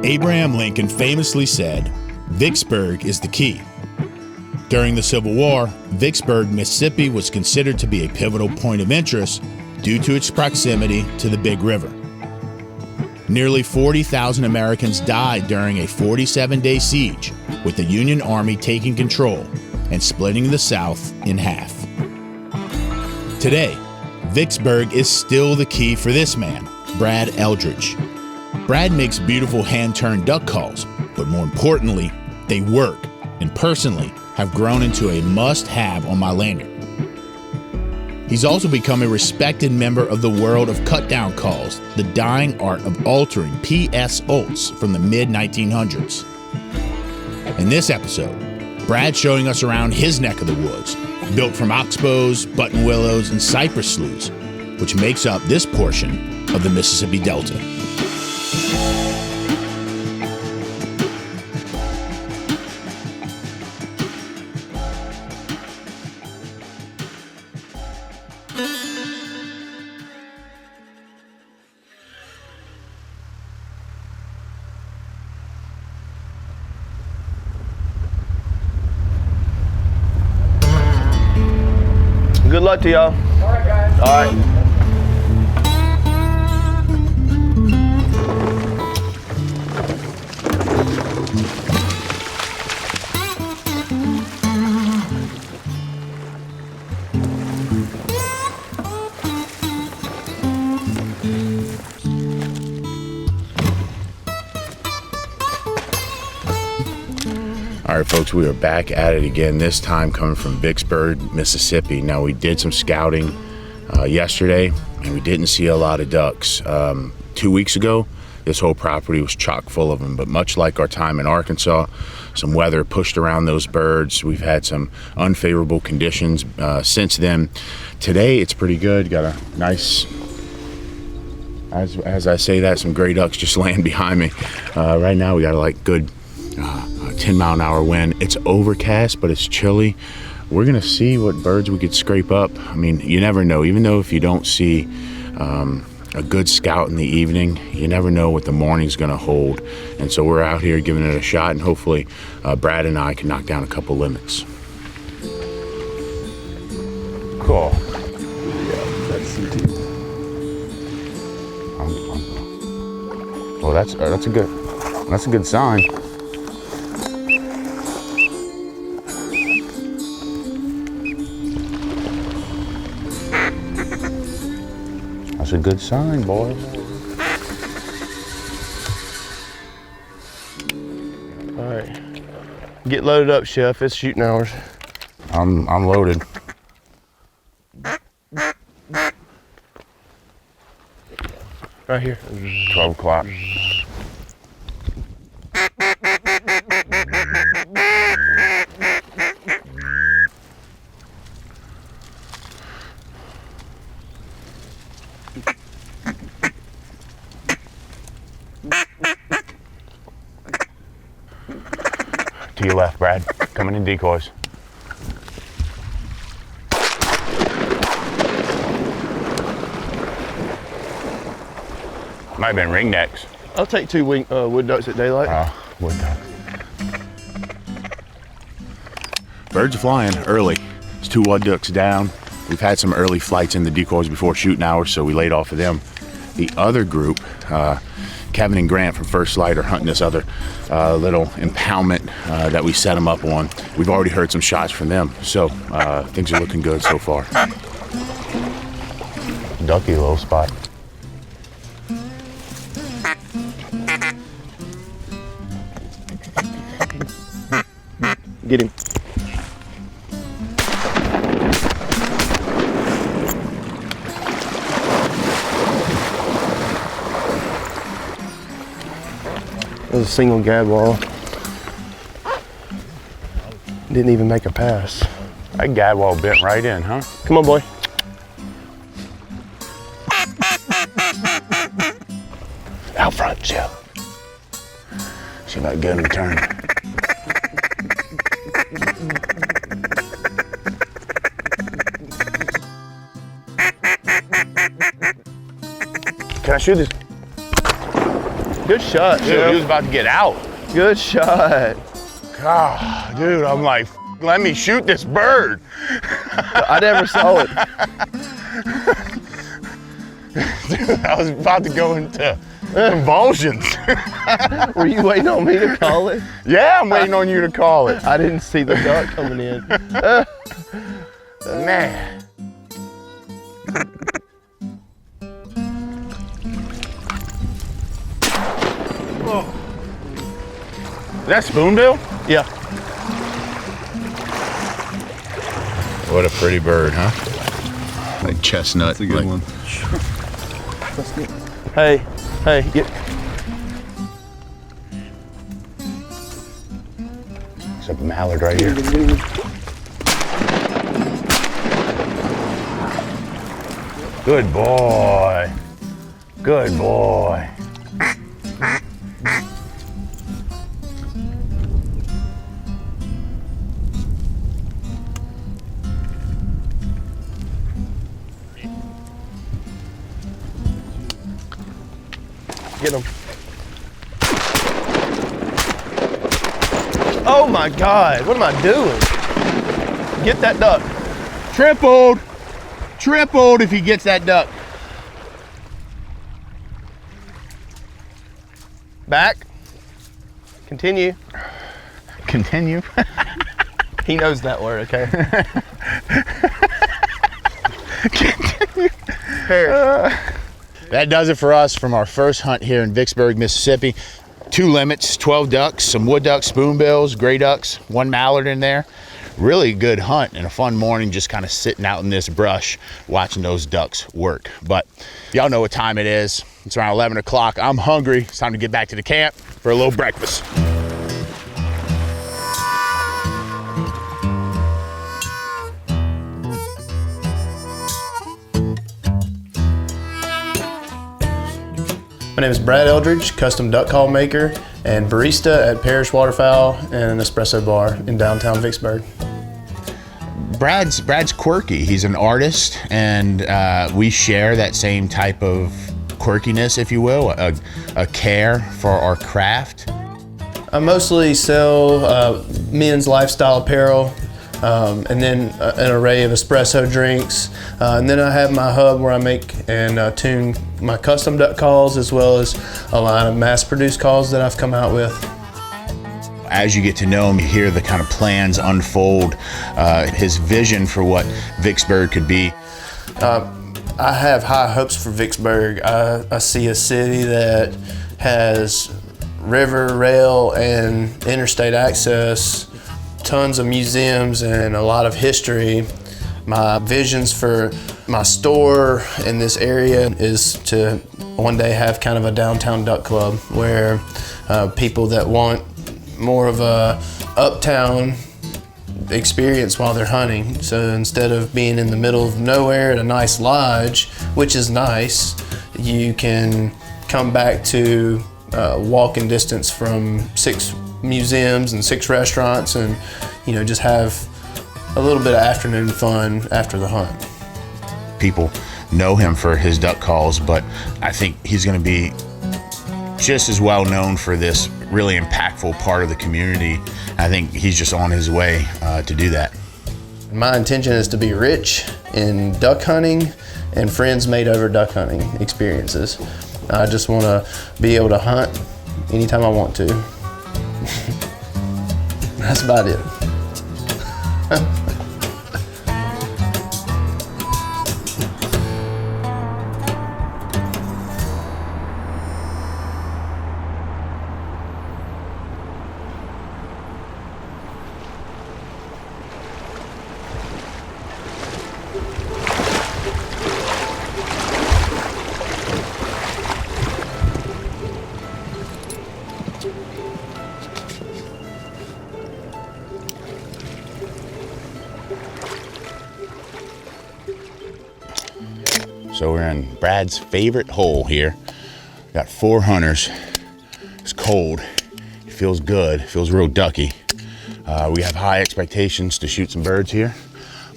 Abraham Lincoln famously said, "Vicksburg is the key." During the Civil War, Vicksburg, Mississippi was considered to be a pivotal point of interest due to its proximity to the Big River. Nearly 40,000 Americans died during a 47-day siege, with the Union Army taking control and splitting the South in half. Today, Vicksburg is still the key for this man, Brad Eldridge. Brad makes beautiful hand-turned duck calls, but more importantly, they work, and personally have grown into a must-have on my lanyard. He's also become a respected member of the world of cut-down calls, the dying art of altering PS Olds from the mid-1900s. In this episode, Brad's showing us around his neck of the woods, built from oxbows, button willows, and cypress sloughs, which makes up this portion of the Mississippi Delta. Good luck to y'all. All right, guys. All right. All right, folks, we are back at it again, this time coming from Vicksburg, Mississippi. Now, we did some scouting yesterday, and we didn't see a lot of ducks. 2 weeks ago, this whole property was chock full of them, but much like our time in Arkansas, some weather pushed around those birds. We've had some unfavorable conditions since then. Today, it's pretty good. Got a nice, as I say that, some gray ducks just laying behind me. Right now, we got a good 10-mile-an-hour wind. It's overcast, but it's chilly. We're gonna see what birds we could scrape up. I mean, you never know. Even though if you don't see a good scout in the evening, you never know what the morning's gonna hold. And so we're out here giving it a shot, and hopefully Brad and I can knock down a couple limits. Cool. Yeah, that's CT. Well, that's a good sign. That's a good sign, boy. All right. Get loaded up, Chef. It's shooting hours. I'm loaded. Right here. 12 o'clock. To your left, Brad. Coming in decoys. Might have been ringnecks. I'll take 2 wood ducks at daylight. Wood duck. Birds are flying early. There's 2 wood ducks down. We've had some early flights in the decoys before shooting hours, so we laid off of them. The other group, Kevin and Grant from First Lite, are hunting this other little impoundment that we set them up on. We've already heard some shots from them, so things are looking good so far. Ducky little spot. Get him. That was a single gadwall. Didn't even make a pass. That gadwall bent right in, huh? Come on, boy. Out front, Jill. She might get him to turn. Can I shoot this? Good shot, Dude, he was about to get out. Good shot. God, dude, I'm like, let me shoot this bird. I never saw it. Dude, I was about to go into convulsions. Were you waiting on me to call it? Yeah, I'm waiting on you to call it. I didn't see the duck coming in. Man. Is that spoonbill? Yeah. What a pretty bird, huh? Like chestnut. That's a good one. Hey, get. There's a mallard right here. Good boy. Good boy. Get him. Oh my God, what am I doing? Get that duck. Tripled. Tripled if he gets that duck. Back. Continue. Continue. He knows that word, okay? Continue. Here. That does it for us from our first hunt here in Vicksburg, Mississippi. 2 limits, 12 ducks, some wood ducks, spoonbills, gray ducks, 1 mallard in there. Really good hunt and a fun morning just kind of sitting out in this brush watching those ducks work. But y'all know what time it is. It's around 11 o'clock. I'm hungry. It's time to get back to the camp for a little breakfast. My name is Brad Eldridge, custom duck call maker and barista at Parish Waterfowl and an espresso bar in downtown Vicksburg. Brad's quirky. He's an artist, and we share that same type of quirkiness, if you will, a care for our craft. I mostly sell men's lifestyle apparel, and then an array of espresso drinks. And then I have my hub where I make and tune my custom duck calls, as well as a line of mass-produced calls that I've come out with. As you get to know him, you hear the kind of plans unfold, his vision for what Vicksburg could be. I have high hopes for Vicksburg. I see a city that has river, rail, and interstate access, tons of museums, and a lot of history. My visions for my store in this area is to one day have kind of a downtown duck club where people that want more of a uptown experience while they're hunting. So instead of being in the middle of nowhere at a nice lodge, which is nice, you can come back to walking distance from 6 museums and 6 restaurants, and just have a little bit of afternoon fun after the hunt. People know him for his duck calls, but I think he's going to be just as well known for this really impactful part of the community. I think he's just on his way to do that. My intention is to be rich in duck hunting and friends made over duck hunting experiences. I just want to be able to hunt anytime I want to. That's about it. So we're in Brad's favorite hole here. Got 4 hunters. It's cold. It feels good. It feels real ducky. We have high expectations to shoot some birds here,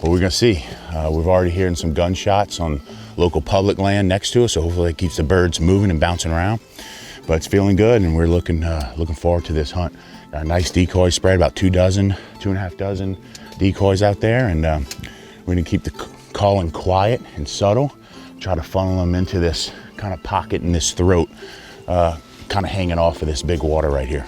but we're gonna see. We've already hearing some gunshots on local public land next to us, so hopefully it keeps the birds moving and bouncing around. but it's feeling good, and we're looking forward to this hunt. Got a nice decoy spread, about 2 dozen, 2.5 dozen decoys out there, and we're gonna keep the calling quiet and subtle, try to funnel them into this kind of pocket in this throat, kind of hanging off of this big water right here.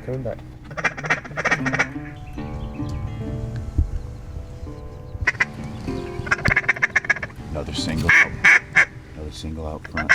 Turn back. Another single out. Another single out front.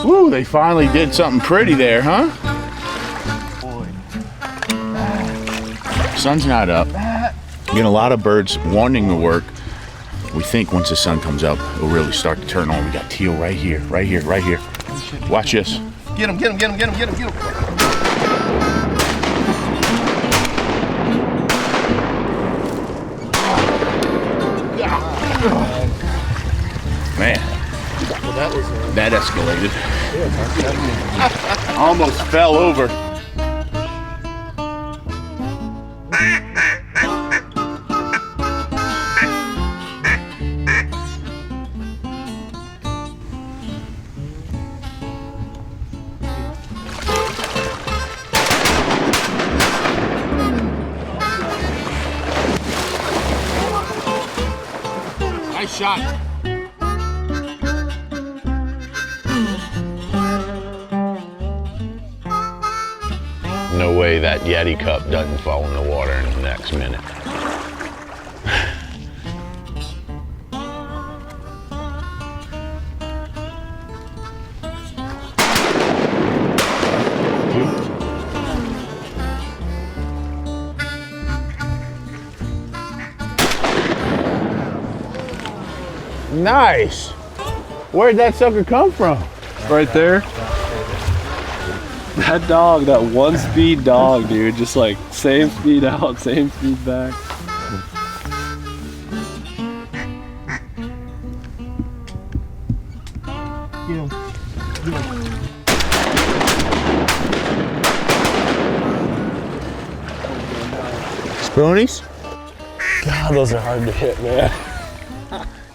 Woo, they finally did something pretty there, huh? Sun's not up. Getting a lot of birds wanting to work. We think once the sun comes up, it'll really start to turn on. We got teal right here, right here, right here. Watch this. Get him, get him, get him, get him, get him, get him. Man, Well, that escalated. Almost fell over. Nice shot. No way that Yeti cup doesn't fall in the water in the next minute. Nice. Where'd that sucker come from? Right there. That dog, that 1-speed dog, dude, just like same speed out, same speed back. Spoonies? God, those are hard to hit, man.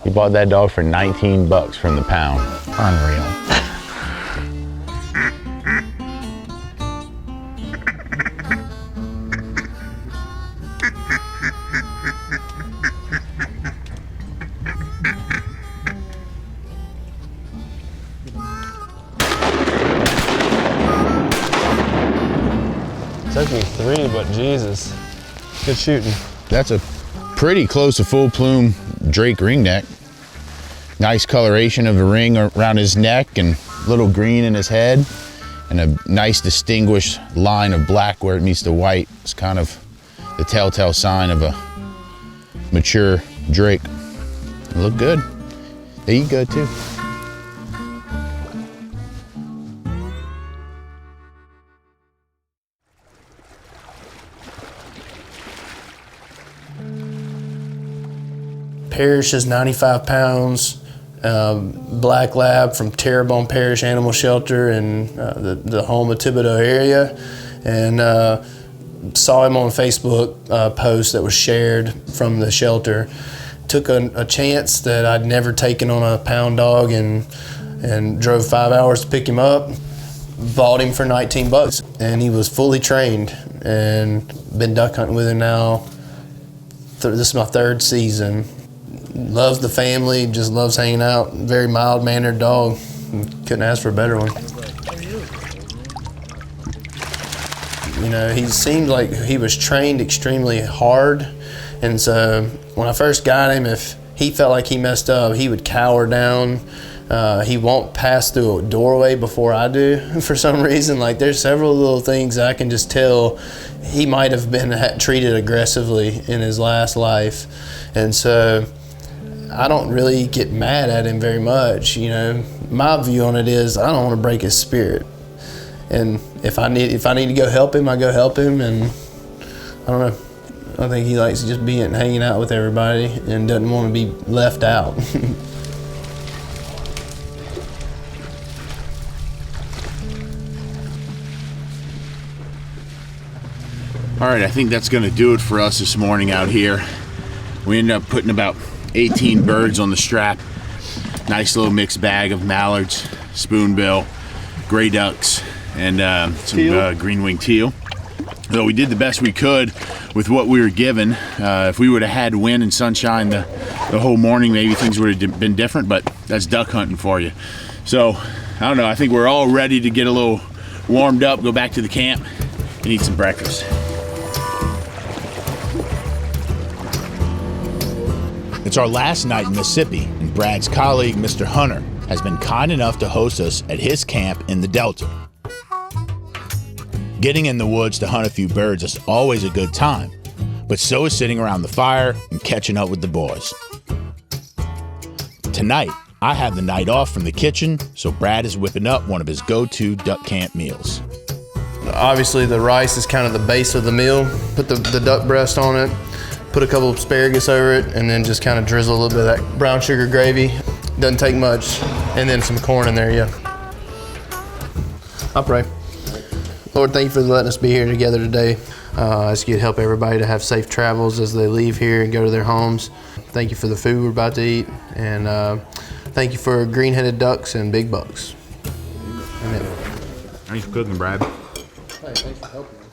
He bought that dog for 19 bucks from the pound. Unreal. Took me 3, but Jesus. Good shooting. That's a pretty close to full plume Drake ringneck. Nice coloration of the ring around his neck and little green in his head, and a nice distinguished line of black where it meets the white. It's kind of the telltale sign of a mature Drake. They look good. They eat good too. Parrish is 95 pounds. Black Lab from Terrebonne Parish Animal Shelter in the home of Thibodeau area. and saw him on Facebook post that was shared from the shelter. Took a chance that I'd never taken on a pound dog and drove 5 hours to pick him up. Bought him for $19, and he was fully trained, and been duck hunting with him now. This is my 3rd season. Loves the family, just loves hanging out. Very mild-mannered dog. Couldn't ask for a better one. You know, he seemed like he was trained extremely hard, and so when I first got him, if he felt like he messed up, he would cower down. He won't pass through a doorway before I do for some reason. Like, there's several little things I can just tell he might have been treated aggressively in his last life. And so I don't really get mad at him very much. You know, my view on it is I don't want to break his spirit. And if I need to go help him, I go help him. And I don't know. I think he likes just hanging out with everybody and doesn't want to be left out. All right, I think that's gonna do it for us this morning out here. We ended up putting about 18 birds on the strap. Nice little mixed bag of mallards, spoonbill, gray ducks, and some green-winged teal. Though we did the best we could with what we were given. If we would have had wind and sunshine the whole morning, maybe things would have been different, but that's duck hunting for you. So, I don't know, I think we're all ready to get a little warmed up, go back to the camp, and eat some breakfast. It's our last night in Mississippi, and Brad's colleague, Mr. Hunter, has been kind enough to host us at his camp in the Delta. Getting in the woods to hunt a few birds is always a good time, but so is sitting around the fire and catching up with the boys. Tonight, I have the night off from the kitchen, so Brad is whipping up one of his go-to duck camp meals. Obviously, the rice is kind of the base of the meal. Put the duck breast on it, put a couple of asparagus over it, and then just kind of drizzle a little bit of that brown sugar gravy. Doesn't take much. And then some corn in there, yeah. I'll pray. Lord, thank you for letting us be here together today. I ask you to help everybody to have safe travels as they leave here and go to their homes. Thank you for the food we're about to eat. And thank you for green-headed ducks and big bucks. Amen. Thanks for cooking, Brad. Hey, thanks for helping us.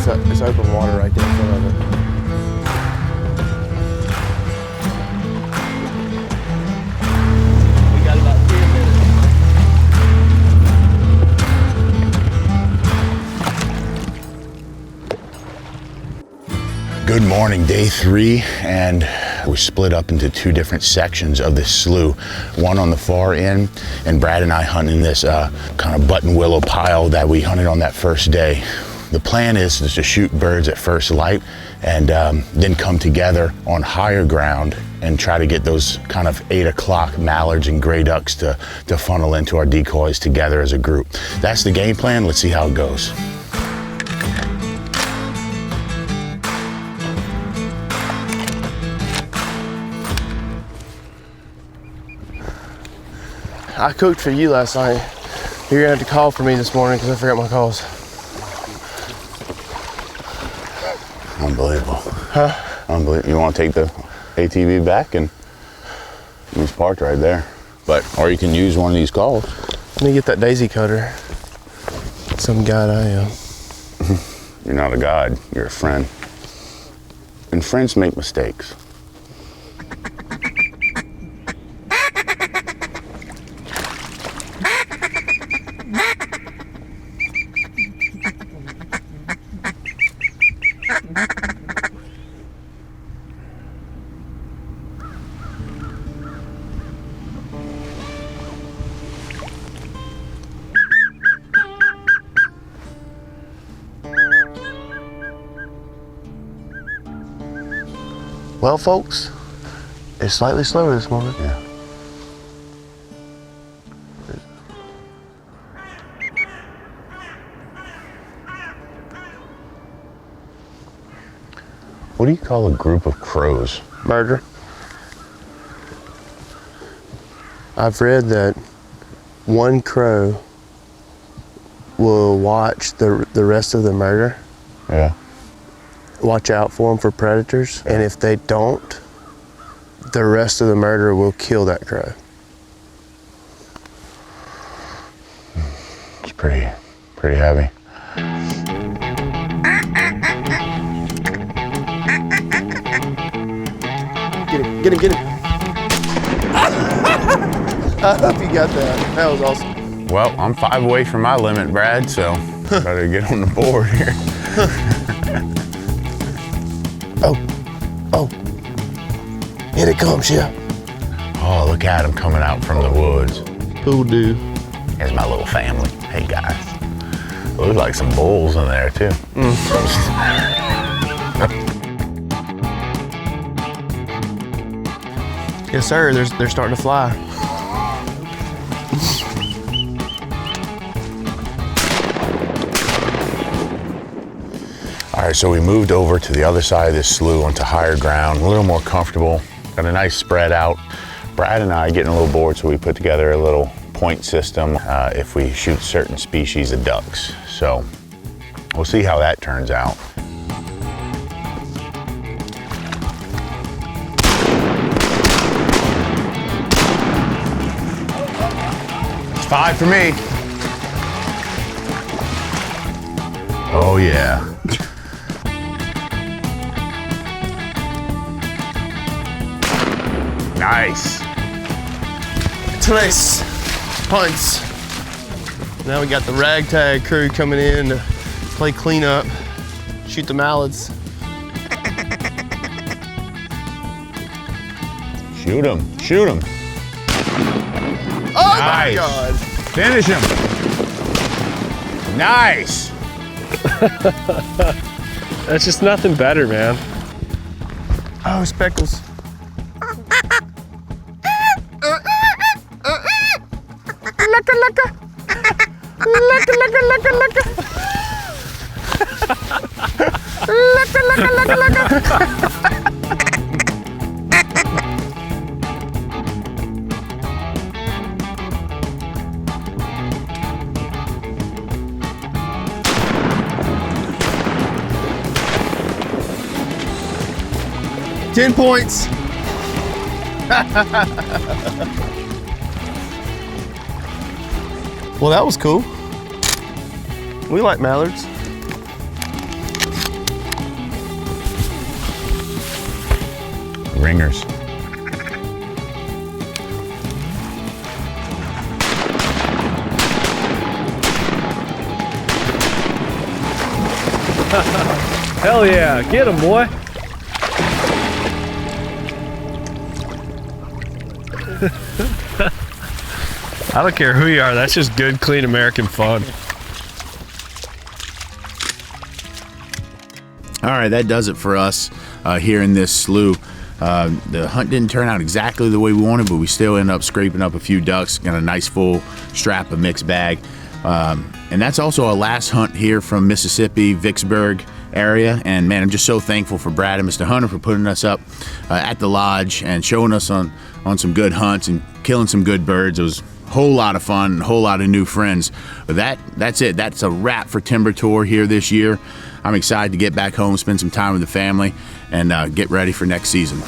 It's open water right there in front of it. We got about 10 minutes. Good morning, day 3, and we split up into 2 different sections of this slough. One on the far end, and Brad and I hunting this kind of button willow pile that we hunted on that first day. The plan is to shoot birds at First Lite and then come together on higher ground and try to get those kind of 8 o'clock mallards and gray ducks to funnel into our decoys together as a group. That's the game plan. Let's see how it goes. I cooked for you last night. You're gonna have to call for me this morning because I forgot my calls. Unbelievable. Huh? Unbelievable. You want to take the ATV back and it's parked right there. Or you can use one of these calls. Let me get that daisy cutter. Some guide I am. You're not a guide, you're a friend. And friends make mistakes. Well, folks, it's slightly slower this morning. Yeah. What do you call a group of crows? Murder. I've read that one crow will watch the rest of the murder. Yeah. Watch out for them for predators, and if they don't, the rest of the murder will kill that crow. It's pretty heavy. Get him. I hope you got that. That was awesome. Well, I'm 5 away from my limit, Brad, so better get on the board here. Oh. Here it comes, yeah. Oh, look at him coming out from the woods. Who'll do? Here's my little family. Hey, guys. Looks like some bulls in there, too. Yes, sir. They're starting to fly. All right, so we moved over to the other side of this slough onto higher ground, a little more comfortable, got a nice spread out. Brad and I getting a little bored, so we put together a little point system if we shoot certain species of ducks. So we'll see how that turns out. It's 5 for me. Oh yeah. Nice. It's nice punts. Now we got the ragtag crew coming in to play cleanup, shoot the mallards. Shoot him. Oh Nice. my God. Finish him. Nice. That's just nothing better, man. Oh, speckles. $10 points. Well, that was cool. We like mallards. Ringers. Hell yeah, get him, boy. I don't care who you are, that's just good, clean American fun. All right, that does it for us here in this slough. The hunt didn't turn out exactly the way we wanted, but we still ended up scraping up a few ducks, got a nice full strap of mixed bag. And that's also our last hunt here from Mississippi, Vicksburg area. And man, I'm just so thankful for Brad and Mr. Hunter for putting us up at the lodge and showing us on some good hunts and killing some good birds. It was a whole lot of fun, a whole lot of new friends. But that's it. That's a wrap for Timber Tour here this year. I'm excited to get back home, spend some time with the family, and get ready for next season.